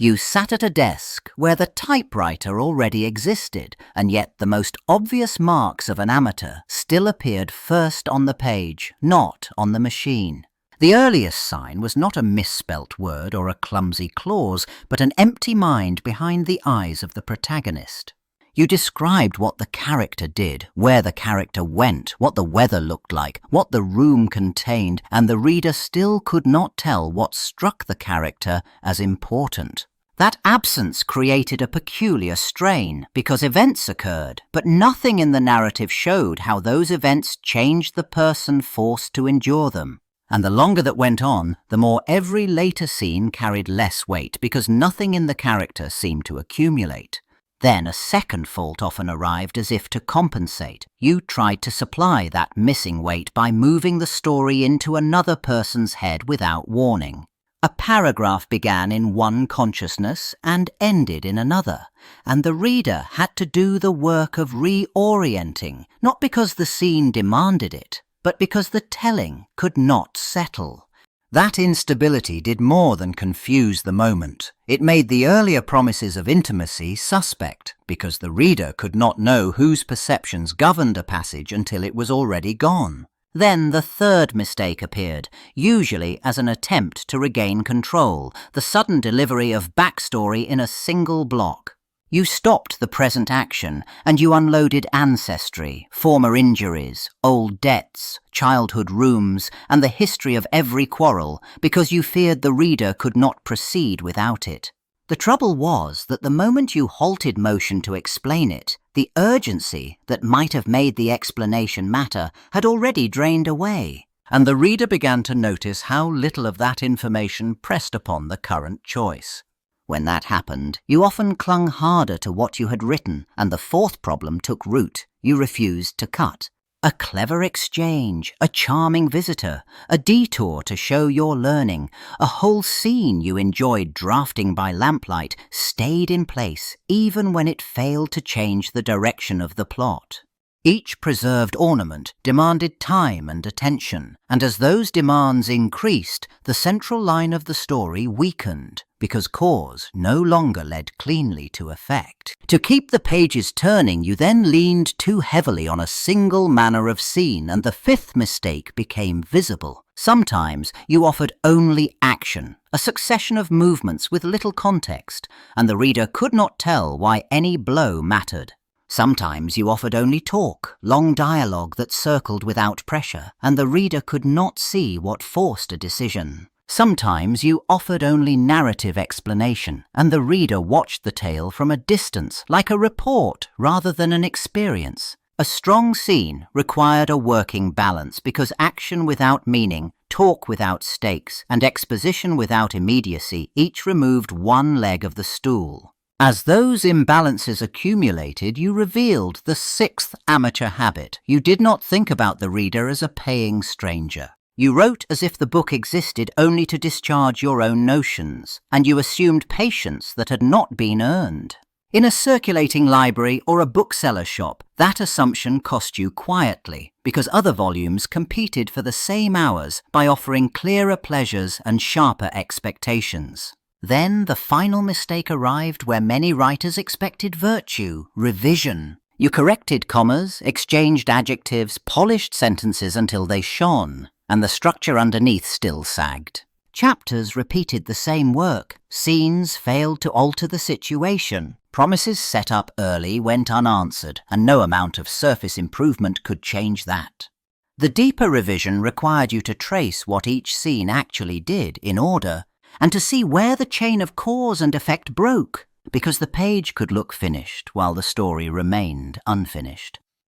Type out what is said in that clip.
You sat at a desk where the typewriter already existed, and yet the most obvious marks of an amateur still appeared first on the page, not on the machine. The earliest sign was not a misspelt word or a clumsy clause, but an empty mind behind the eyes of the protagonist. You described what the character did, where the character went, what the weather looked like, what the room contained, and the reader still could not tell what struck the character as important. That absence created a peculiar strain, because events occurred, but nothing in the narrative showed how those events changed the person forced to endure them. And the longer that went on, the more every later scene carried less weight, because nothing in the character seemed to accumulate. Then a second fault often arrived as if to compensate. You tried to supply that missing weight by moving the story into another person's head without warning. A paragraph began in one consciousness and ended in another, and the reader had to do the work of reorienting, not because the scene demanded it, but because the telling could not settle. That instability did more than confuse the moment. It made the earlier promises of intimacy suspect, because the reader could not know whose perceptions governed a passage until it was already gone. Then the third mistake appeared, usually as an attempt to regain control, the sudden delivery of backstory in a single block. You stopped the present action, and you unloaded ancestry, former injuries, old debts, childhood rooms, and the history of every quarrel, because you feared the reader could not proceed without it. The trouble was that the moment you halted motion to explain it, the urgency that might have made the explanation matter had already drained away, and the reader began to notice how little of that information pressed upon the current choice. When that happened, you often clung harder to what you had written, and the fourth problem took root. You refused to cut. A clever exchange, a charming visitor, a detour to show your learning, a whole scene you enjoyed drafting by lamplight stayed in place even when it failed to change the direction of the plot. Each preserved ornament demanded time and attention, and as those demands increased, the central line of the story weakened, because cause no longer led cleanly to effect. To keep the pages turning, you then leaned too heavily on a single manner of scene, and the fifth mistake became visible. Sometimes you offered only action, a succession of movements with little context, and the reader could not tell why any blow mattered. Sometimes you offered only talk, long dialogue that circled without pressure, and the reader could not see what forced a decision. Sometimes you offered only narrative explanation, and the reader watched the tale from a distance, like a report rather than an experience. A strong scene required a working balance, because action without meaning, talk without stakes, and exposition without immediacy each removed one leg of the stool. As those imbalances accumulated, you revealed the sixth amateur habit. You did not think about the reader as a paying stranger. You wrote as if the book existed only to discharge your own notions, and you assumed patience that had not been earned. In a circulating library or a bookseller shop, that assumption cost you quietly, because other volumes competed for the same hours by offering clearer pleasures and sharper expectations. Then the final mistake arrived where many writers expected virtue, revision. You corrected commas, exchanged adjectives, polished sentences until they shone, and the structure underneath still sagged. Chapters repeated the same work. Scenes failed to alter the situation. Promises set up early went unanswered, and no amount of surface improvement could change that. The deeper revision required you to trace what each scene actually did in order, and to see where the chain of cause and effect broke, because the page could look finished while the story remained unfinished.